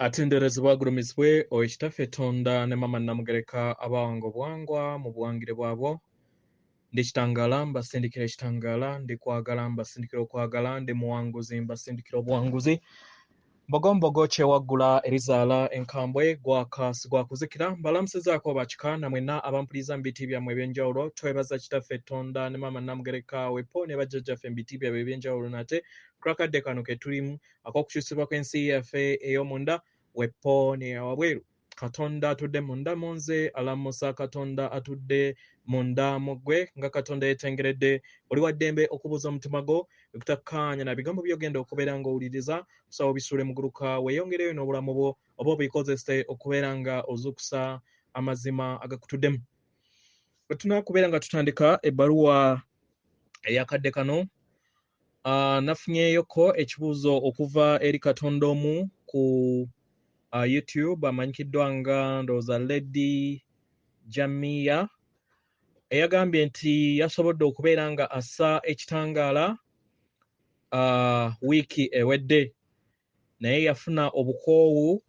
Atenderezebwa agulumizibwe Oweekitaffe Katonda ne Maama Namugereka abawanga obuwangwa mu buwangire bwabwo. Ndi Kitangaala mbasindikira ekitangaala, ndi kwagala mbasindikira okwagala, ndi muwanguzi mbasindikira obuwanguzi. Mbogombogo kyewaggula erizaala enkambwe gwaka sigwakuzikira mbalamusizaako bakika na mwenna abampuliriza mu biti byammwe eby'enjawulo. Twebaza Kitaffe Katonda ne Maama Namugereka wepo ne bajjajjaffe mu biti byabwe eby'enjawulo nate kulakadde kano ke tulimu ak'okukyusibwa kw'ensi yaffe ey'omunda wepo ne wabweru. Katonda atudde munda mu nze alamusa, Katonda atudde munda mu ggwe nga Katonda yeetengeredde. Oli wa ddembe okubuuza omutima gwo okutakkaanya na bigambo by'ogenda okubeera ng'owuliriza kusaba obisuule muguluka weeyongereyo n'obulamu bwo oba obikozese okubeera nga ozuukusa amazima agakutuddemu. Bwe tunaakubeera nga tutandika ebbaluwa ey'akadde kano, nafunyeyoko ekibuuzo okuva eri Katonda omu ku YouTube amanyikiddwa nga ndowooza Lady Jamia eyagambye nti yasobodde okubeera nga assa ekitangaala wiiki ewedde naye yafuna obukoowu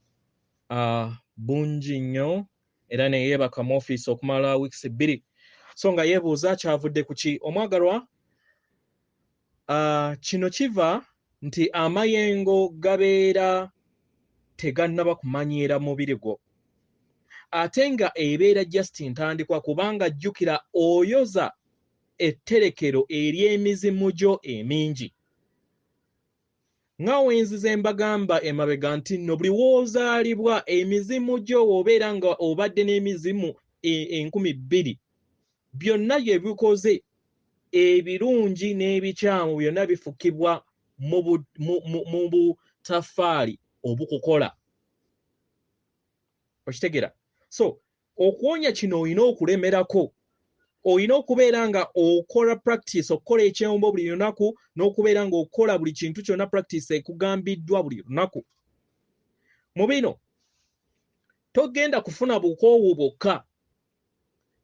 bungi nnyo era ne yeebaka mu ofiisi okumala wiikisi 2. So nga yeebuuza kyavudde ku ki? Omwagalwa, kino kiva nti amayengo gabeera tegannaba kumanyiira mubiri gwo, ate nga ebeera just ntandikwa, kubanga jjukira oyoza etterekero ery'emizimu gyo emingi. Nga wenzize mbagamba emabega nti nno buli w'ozaalibwa emizimu gyo obeera nga obadde n'emizimu 2,000 byonna bye bikoze ebirungi n'ebikyamu byonna bifukibwa mu butafaali obukukola. Okitegera? So okuwonya kino olina okulemerako, olina okubeera nga okola practice, okukola ekyombo buli lunaku n'okubeera nga okola buli kintu kyonna practice ekugambiddwa buli lunaku. Mu bino togenda kufuna bukoowu bwokka,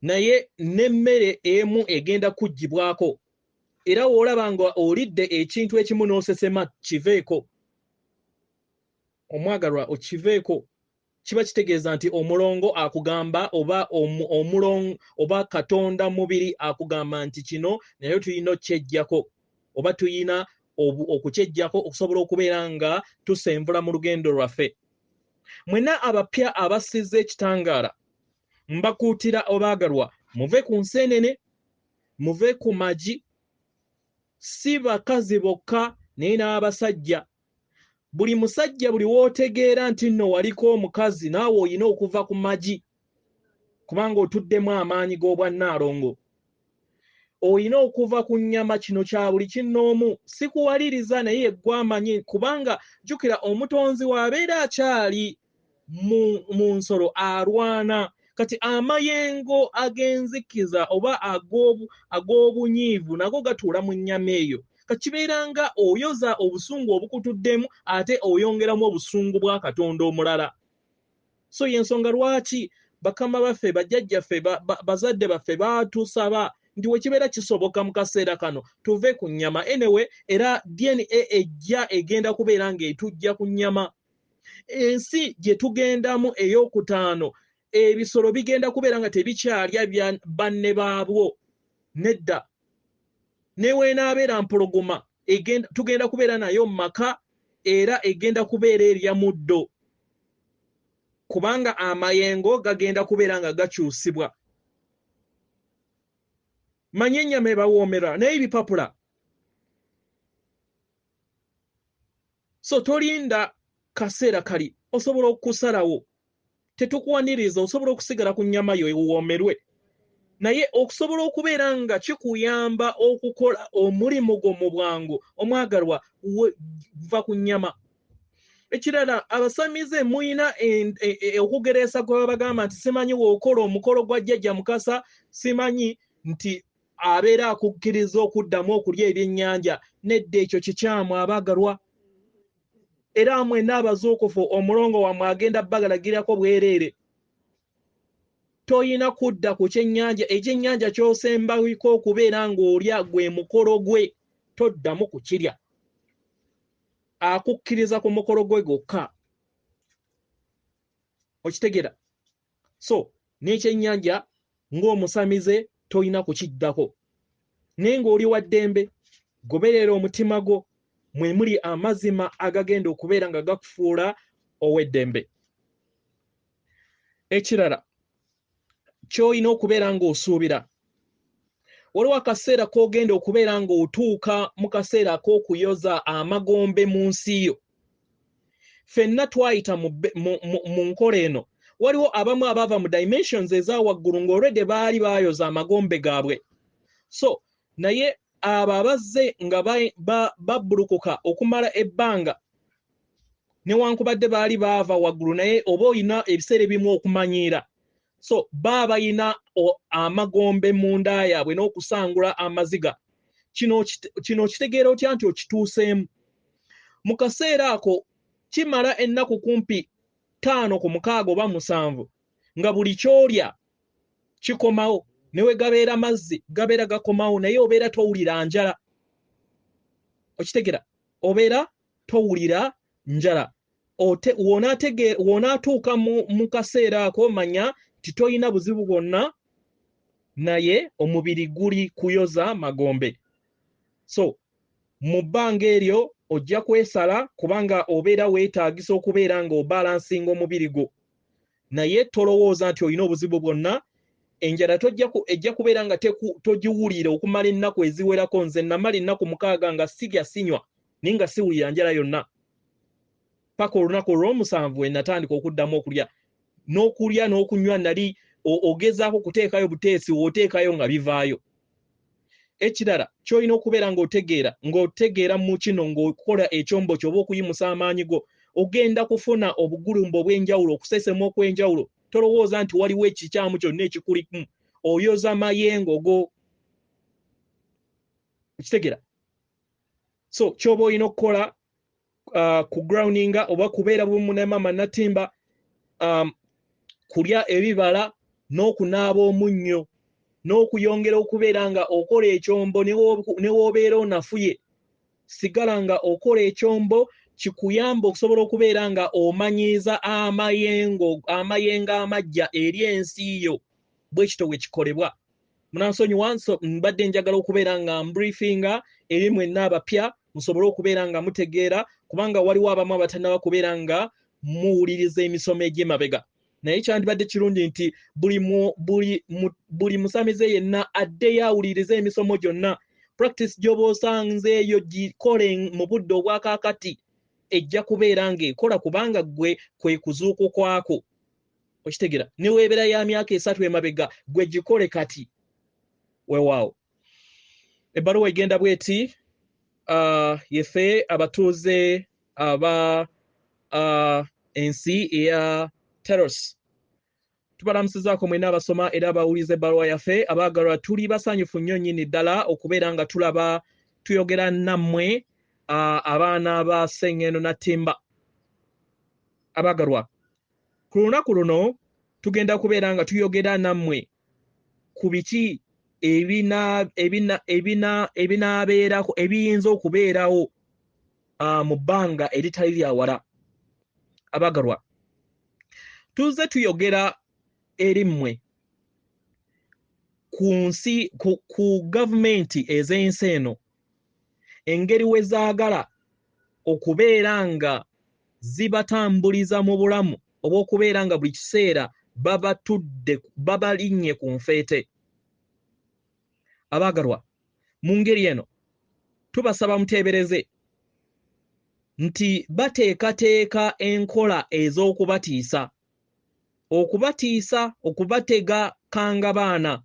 naye n'emmere emu egenda kuggyibwako, era w'olaba nga olidde ekintu ekimu n'osesema kiveeko. Omwagalwa okiveeko, kiba kitegeeza nti omulongo akugamba oba Katonda mubiri akugamba nti kino naye tulina okkyeggyako oba tulina okukyeggyako okusobola okubeera nga tusenvula mu lugendo lwaffe. Mwenna abapya abasizza ekitangaala mbakuutira obaagalwa muve ku nseenene, muve ku magi, si bakazi bokka naye n'abasajja. Buli musajja buli w'otegeera nti nno waliko omukazi naawe olina okuva ku magi kubanga otuddemu amaanyi g'obwannaalongo. Olina okuva ku nnyama, kino kya buli kinnoomu. Sikuwaliriza naye ggwe amanyi, kubanga jjukira omutonzi w'abeera akyali mu nsolo alwana. Kati amayengo ag'enzikiza oba ag'obunyiivu nago gatuula mu nnyama eyo. Kakibeera nga oyoza obusungu obukutuddemu ate oyongeramu obusungu bwa Katonda omulala. So y'ensonga lwaki bakama baffe, bajjajjaffe, bazadde baffe baatusaba nti wekibeera kisoboka mu kaseera kano tuve ku nnyama. Anyway, era DNA ejja egenda kubeera ng'etujja ku nnyama. Ensi gye tugendamu ey'okutaano, ebisolo bigenda kubeera nga tebikyalya banne baabwo. Nedda. Neweenaabeera mpologoma tugenda kubeera nayo mu maka era egenda kubeera erya muddo, kubanga amayengo gagenda kubeera nga gakyusibwa. Manye ennyama ebawoomera naye ebipapula. So tolinda kaseera kali, osobola okusalawo. Tetukuwaniriza, osobola okusigala ku nnyama yo ewoomerwe. Naye okusobola okubeera nga kikuyamba okukola omulimu gwo mu bwangu, omwagalwa va ku nnyama. Ekirala, abasamize muyina okugereesa gwe babagamba nti simanyi w'okola omukolo gwa jjajja Mukasa, simanyi nti abeera akukkiriza okuddamu okulya ebyennyanja. Nedda, ekyo kikyamu abaagalwa. Era mwenna abazuukufu omulongo wammwe agenda bagalagirako bwereere. Toyina kudda ku kyennyanja, ekyennyanja ky'osembako okubeera ng'olya gwe mukolo gwe, toddamu kukirya. Akukkiriza ku mukolo gwe gwokka. Okitegeera. So n'ekyennyanja ng'omusamize toyina kukiddako. Naye ng'oli wa ddembe, goberera omutima gwo mwe muli amazima agagenda okubeera nga gakufuula ow'eddembe. Ekirala ky'olina okubeera ng'osuubira. Waliwo akaseera k'ogenda okubeera ng'otuuka mu kaseera ak'okuyoza amagombe mu nsi yo. Ffenna twayita mu nkola eno. Waliwo abamu abava mu dimensions eza waggulu ng'olwedde baali bayoza amagombe gaabwe. So naye abo abazze nga babbulukuka okumala ebbanga newankubadde baali baava waggulu naye oba olina ebiseera ebimu okumanyiira. So baba bayina amagombe mu nda yaabwe n'okusangula amaziga. Kino kitegeera otya nti okituuseemu. Mu kaseera ako kimala ennaku kumpi 5 ku 6 oba 7 nga buli kyolya kikomawo. Newe gabeera mazzi gabeera gakomawo naye obeera towulira njala. Okitegeera, obeera towulira njala. Woonaatuuka mu kaseera ako manya titoyina buzibu bwonna naye omubiri guli kuyoza magombe. So mu bbanga eryo ojja kwesala kubanga obeera weetaagisa okubeera ng'obalansinga omubiri gwo. Naye tolowooza nti olina obuzibu bwonna. Enjala ejja kubeera nga togiwulira okumala ennaku eziwerako. Nze namala ennaku 6 nga sirya sinywa naye nga siwulira njala yonna. Paka olunaku olw'omusanvu we natandika okuddamu okulya. N'okulya n'okunywa nali ogezaako kuteekayo buteesi w'oteekayo nga bivaayo. Ekirala ky'olina okubeera ng'otegeera mu kino ng'okola ekyombo ky'oba okuyimusa amaanyi go. Ogenda kufuna obugulumbo obw'enjawulo, okusesema okw'enjawulo. Tolowooza nti waliwo ekikyamu kyonna ekikulimu. Oyoza mayengo go. Okitegeera. So ky'oba olina okukola ku groundinga oba kubeera bumu ne mama Nattimba, kulya ebibala n'okunaaba omunnyo n'okuyongera okubeera nga okola ekyombo ne w'obeera onafuye. Sigala nga okola ekyombo kikuyamba okusobola okubeera nga omanyiiza amayengo amajja eri ensi yo. Bwe kito bwe kikolebwa. Munansonyiwa mbadde njagala okubeera nga mbriefinga eri mwenna abapya musobole okubeera nga mutegeera kubanga waliwo abamu abatannaba kubeera nga muwuliriza emisomo egy'emabega. Naye kyandibadde kirungi nti buli musamize yenna addeyo awuliriza emisomo gyonna. Practice gy'oba osanzeeyo gikole mu budde obwakaakati. Ejja kubeera ng'ekola kubanga gwe kwe kuzuuko kwako. Okitegeera. Ne weebeera ya myaka 3 emabega gwe gikole kati. Weewaawo. Ebbaluwa egenda bweti yefe abatuuze aba ensi eya Teros. Tubalamusizaako mwena abasoma era abawuliza ebbaluwa yaffe. Abaagalwa tuli basanyufu nnyo nnyini ddala okubeera nga tulaba tuyogera nammwe abaana ba Sengendo Nattimba. Abaagalwa, ku lunaku luno tugenda kubeera nga tuyogera nammwe ku biki ebinaabeerako ebiyinza okubeerawo mu bbanga eritali lya wala. Abaagalwa, tuze tuyogera eri mmwe ku gavumenti ez'ensi eno engeri we zaagala okubeera nga zibatambuliza mu bulamu oba okubeera nga buli kiseera babalinnye ku nfeete. Abaagalwa, mu ngeri eno tubasaba muteebereze nti bateekateeka enkola ez'okubatiisa, okubatega kanga baana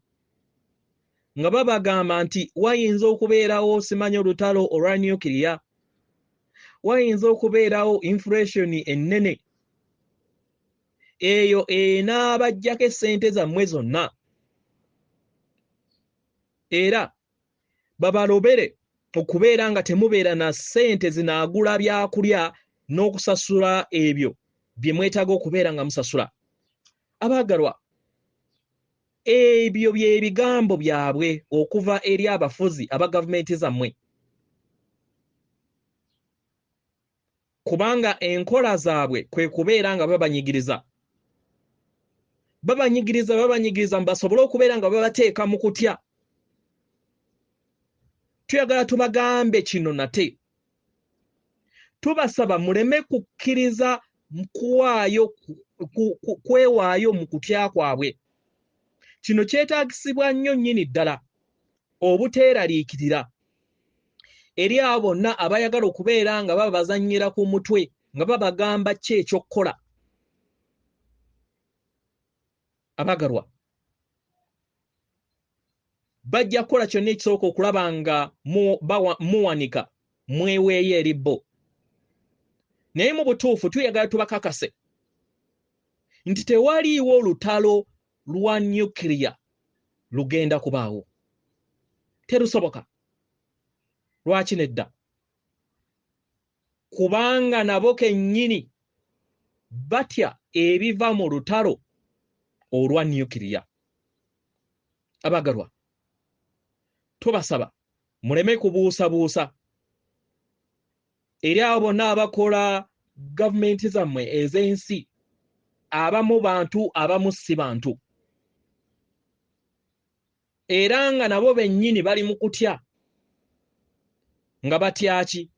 nga babagamba nti wayinza okubeerawo simanyi olutalo olwa nyukiriya, wayinza okubeerawo inflation ennene, eyo enaabajjako essente zammwe zonna, era babalobere okubeera nga temubeera na ssente zinaagula byakulya n'okusasula ebyo bye mwetaaga okubeera nga musasula. Abaagalwa, ebyo bye bigambo byabwe okuva eri abafuzi aba gavumenti zammwe, kubanga enkola zaabwe kwe kubeera nga babanyigiriza. babanyigiriza mbasobole okubeera nga babateeka mu kutya. Tuyagala tubagambe kino nate. Tubasaba muleme kukkiriza kwewaayo mu kutya kwabwe. Kino kyetaagisibwa nnyo nnyini ddala obuteeraliikirira eri abo bonna abayagala okubeera nga babazannyira ku mutwe nga babagamba ki ekyokkola. Abagalwa, bajja kukola kyonna ekisooka okulaba nga muwanika mweweeyo eri bo. Naye mu butuufu tuyagala tubakakase nti tewaliiwo olutalo lwa nyukiriya lugenda kubaawo. Terusoboka. Lwaki nedda? Kubanga nabo kennyini batya ebiva mu lutalo olwa nyukiriya. Abagalwa, tubasaba muleme kubuusabuusa eri abo bonna abakola gavumenti zammwe ez'ensi. Abamu bantu, abamu si bantu. Era nga nabo bennyini bali mu kutya. Nga batya ki?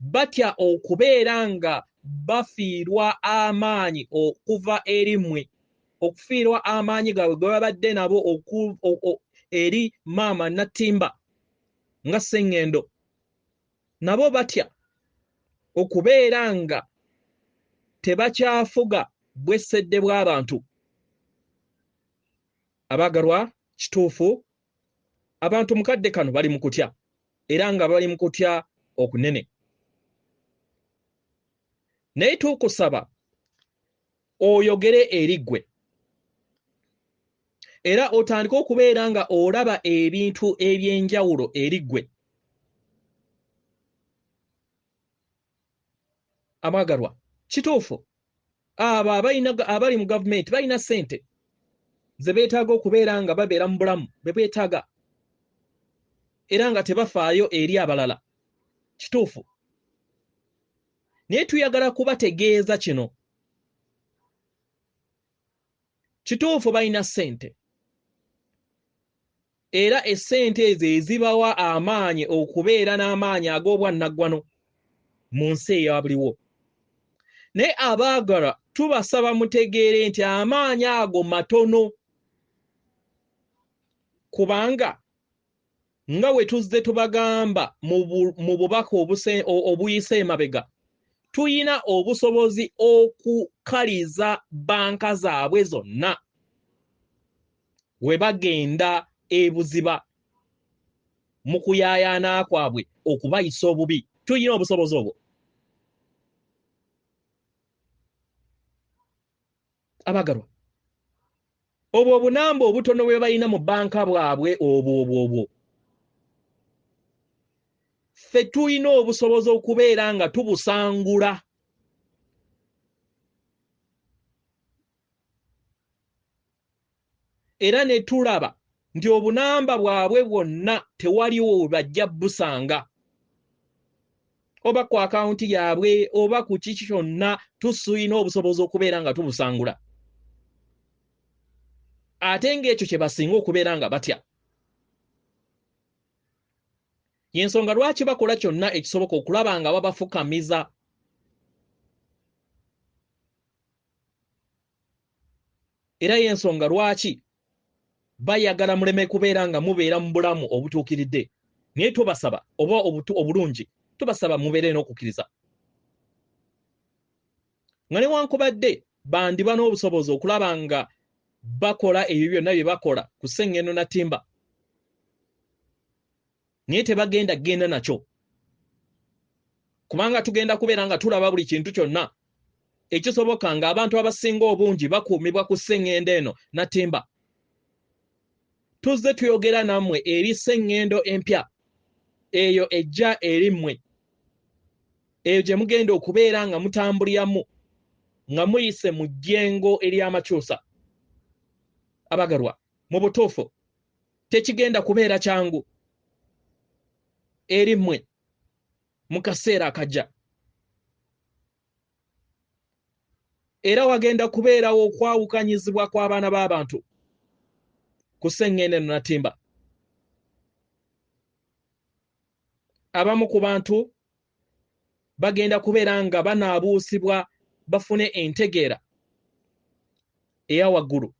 Batya okubeera nga bafiirwa amaanyi okuva eri mmwe, okufiirwa amaanyi gaabwe ge babadde nabo eri maama Nattimba nga Sengendo. Nabo batya okubeera nga tebakyafuga bwessedde bw'abantu. Abagalwa, kituufu abantu mukadde kano bali mu kutya, era nga bali mu kutya okunene. Naye tukusaba oyogere eri ggwe, era otandike okubeera nga olaba ebintu eby'enjawulo eri ggwe. Abagalwa, kituufu abo abali mu gavumenti balina ssente ze beetaaga okubeera nga babeera mu bulamu be beetaaga, era nga tebafaayo eri abalala. Kituufu. Naye tuyagala kubategeeza kino. Kituufu balina ssente, era essente ezo ezibawa amaanyi okubeera n'amaanyi ag'obwannaggwano mu nsi eya buliwo. Naye abaagala tubasaba mutegeere nti amaanyi ago matono, kubanga nga we tuzze tubagamba mu bubaka obuyise emabega, tuyina obusobozi okukaliza banka zaabwe zonna we bagenda ebuziba mu kuyaayaana kwabwe okubayisa obubi. Tuyina obusobozi obwo. Abagalwa, obwo obunamba obutono bwe balina mu banka bwabwe obwo ffe tuyina obusobozi okubeera nga tubusangula. Era ne tulaba nti obunamba bwabwe bwonna tewaliwo we bajja busanga, oba ku akawunti yaabwe oba ku kiki kyonna tuyina obusobozi okubeera nga tubusangula. Ate ng'ekyo kye basinga okubeera nga batya. Y'ensonga lwaki bakola kyonna ekisoboka okulaba nga babafukamiza. Era y'ensonga lwaki bayagala muleme kubeera nga mubeera mu bulamu obutuukiridde. Naye tubasaba oba obulungi, tubasaba mubeere n'okukkiriza. Nga newankubadde bandiba n'obusobozi okulaba nga bakola ebyo byonna bye bakola ku Sengendo Nattimba, naye tebagenda genda nakyo, kubanga tugenda kubeera nga tulaba buli kintu kyonna ekisoboka nga abantu abasinga obungi bakuumibwa ku Sengendo eno Nattimba. Tuzze tuyogera nammwe eri Sengendo empya eyo ejja eri mmwe, eyo gye mugenda okubeera nga mutambuliramu nga muyise mu jjengo ery'amakyusa. Abagalwa, mu butuufu tekigenda kubeera kyangu eri mmwe mu kaseera akajja. era wagenda kubeerawo okwawukanyizibwa kw'abaana b'abantu ku Sengendo Nattimba. Abamu ku bantu bagenda kubeera nga banaabuusibwa bafune entegeera eya waggulu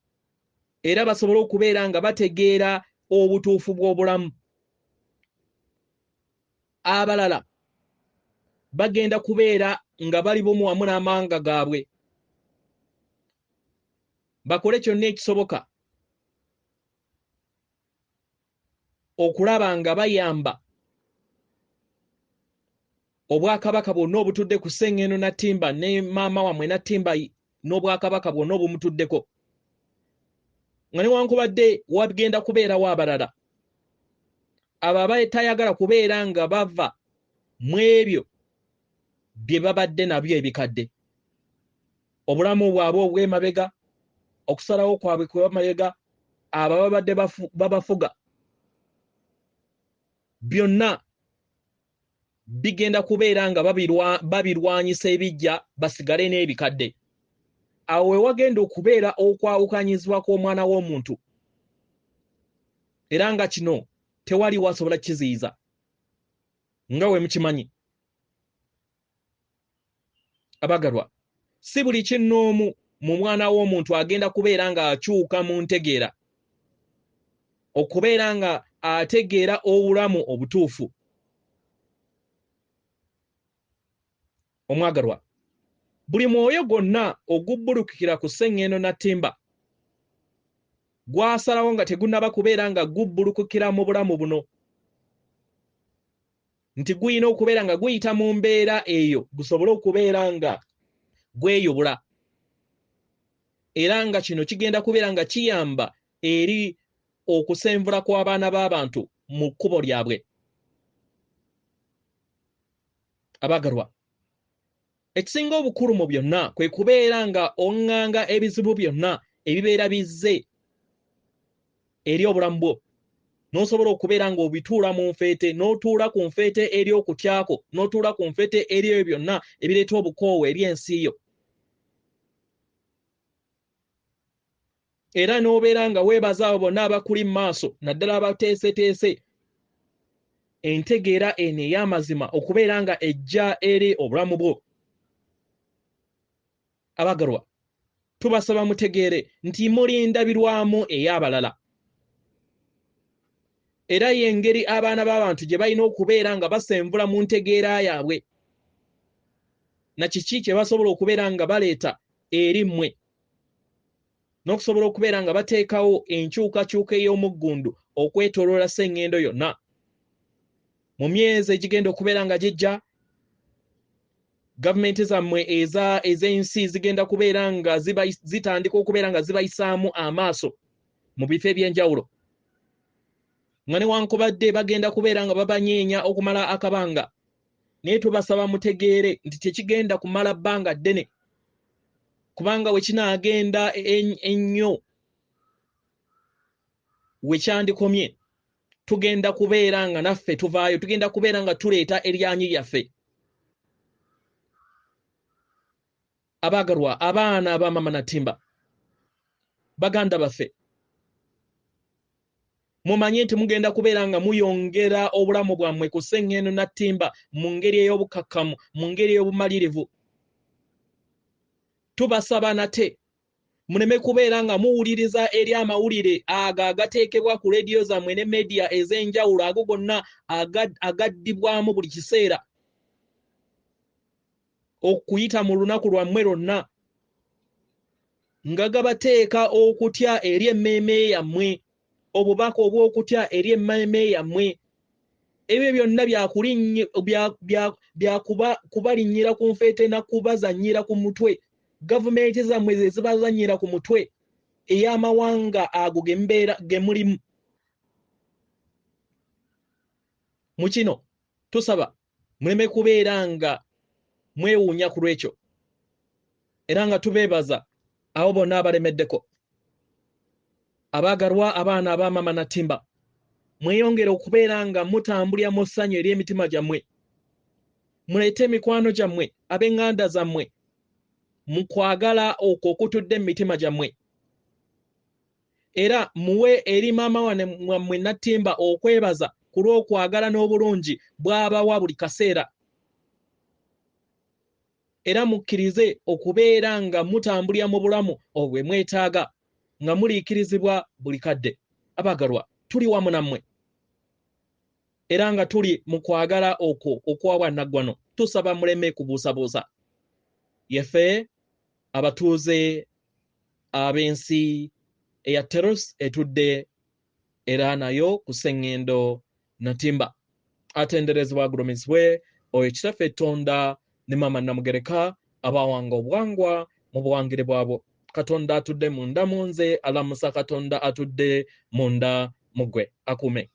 era basobole okubeera nga bategeera obutuufu bw'obulamu. Abalala bagenda kubeera nga bali bumu wamu n'amawanga gaabwe, bakole kyonna ekisoboka okulaba nga bayamba obwakabaka bwonna obutudde ku Sengendo Nattimba ne maama wamwe Nattimba n'obwakabaka bwonna obumutuddeko. Nga newankubadde wagenda kubeerawo abalala abo abatayagala kubeera nga bava mu ebyo bye babadde nabyo ebikadde, obulamu bwabwe obw'emabega, okusalawo kwabwe kw'emabega, abo babadde babafuga, byonna bigenda kubeera nga babirwanyisa ebijja basigale n'ebikadde. Awo we wagenda okubeera okwawukanyizibwa kw'omwana w'omuntu, era nga kino tewali wasobola kiziyiza nga we mukimanyi. Abagalwa, si buli kinnoomu mu mwana w'omuntu agenda kubeera nga akyuka mu ntegeera, okubeera nga ategeera obulamu obutuufu. Omwagalwa, buli mwoyo gwonna ogubbulukira ku Sengendo Nattimba gwasalawo nga tegunnaba kubeera nga gubbulukukira mu bulamu buno, nti guyina okubeera nga guyita mu mbeera eyo gusobole okubeera nga gweyubula, era nga kino kigenda kubeera nga kiyamba eri okusenvula kw'abaana b'abantu mu kkubo lyabwe. Abagalwa, ekisinga obukulu mu byonna kwe kubeera nga oŋŋanga ebizibu byonna ebibeera bizze eri obulamu bwo, n'osobola okubeera nga obituula mu nfeete, n'otuula ku nfeete eri okutyako, n'otuula ku nfeete eri ebyo byonna ebireeta obukoowu eri ensi yo, era n'obeera nga weebaza abo bonna abakuli mu maaso, naddala abateeseteese entegeera eno ey'amazima okubeera nga ejja eri obulamu bwo. Abagalwa, tubasaba mutegeere nti muli ndabirwamu ey'abalala, era y'engeri abaana b'abantu gye balina okubeera nga basenvula mu ntegeera yaabwe, na kiki kye basobola okubeera nga baleeta eri mmwe, n'okusobola okubeera nga bateekawo enkyukakyuka ey'omuggundu okwetooloola Sengendo yonna. Mu myezi egigenda okubeera nga gijja, gavumenti zammwe ez'ensi zigenda kubeera nga zitandika okubeera nga zibayisaamu amaaso mu bifo eby'enjawulo, nga newankubadde bagenda kubeera nga babanyeenya okumala akabanga, naye tubasaba mutegeere nti tekigenda kumala bbanga ddene, kubanga we kinaagenda ennyo we kyandikomye, tugenda kubeera nga naffe tuvaayo, tugenda kubeera nga tuleeta eryanyi lyaffe. Abagalwa, abaana aba Mama Nattimba, baganda baffe, mumanye nti mugenda kubeera nga muyongera obulamu bwammwe ku Sengendo Nattimba mu ngeri ey'obukakkamu, mu ngeri ey'obumalirivu. Tubasaba nate muleme kubeera nga muwuliriza eri amawulire ago agateekebwa ku leediyo zammwe ne media ez'enjawulo, ago gonna agaddibwamu buli kiseera okuyita mu lunaku lwammwe lwonna, nga gabateeka okutya eri emmeeme yammwe, obubaka obw'okutya eri emmeeme yammwe. Ebyo byonna kubalinnyira ku nfeete na kubazannyira ku mutwe. Gavumenti zammwe ze zibazannyira ku mutwe ey'amawanga ago ge mulimu. Mu kino tusaba muleme kubeera nga mwewuunya ku lwekyo, era nga tubeebaza abo bonna abalemeddeko. Abaagalwa, abaana aba Mama Nattimba, mweyongere okubeera nga mutambulira mu ssanyu ery'emitima gyammwe, muleete emikwano gyammwe, ab'eŋŋanda zammwe, mu kwagala okwo okutudde mu mitima gyammwe. Era muwe eri maama wammwe Nattimba okwebaza ku lw'okwagala n'obulungi bw'abawa buli kaseera. Era mukkirize okubeera nga mutambulira mu bulamu obwe mwetaaga nga muliikirizibwa buli kadde. Abagalwa, tuli wamu nammwe. Era nga tuli mu kwagala okwo okwa bwannaggwano, tusaba muleme kubuusabuusa. Yeffe abatuuze ab'ensi eya Teros etudde era nayo ku Sengendo Nattimba. Atenderezebwa agulumizibwe oyo kitaffe ettonda ne Maama Namugereka abawanga obuwangwa mu buwangire bwabwo. Katonda atudde munda mu nze, alamusa Katonda atudde munda mu ggwe. Akuume.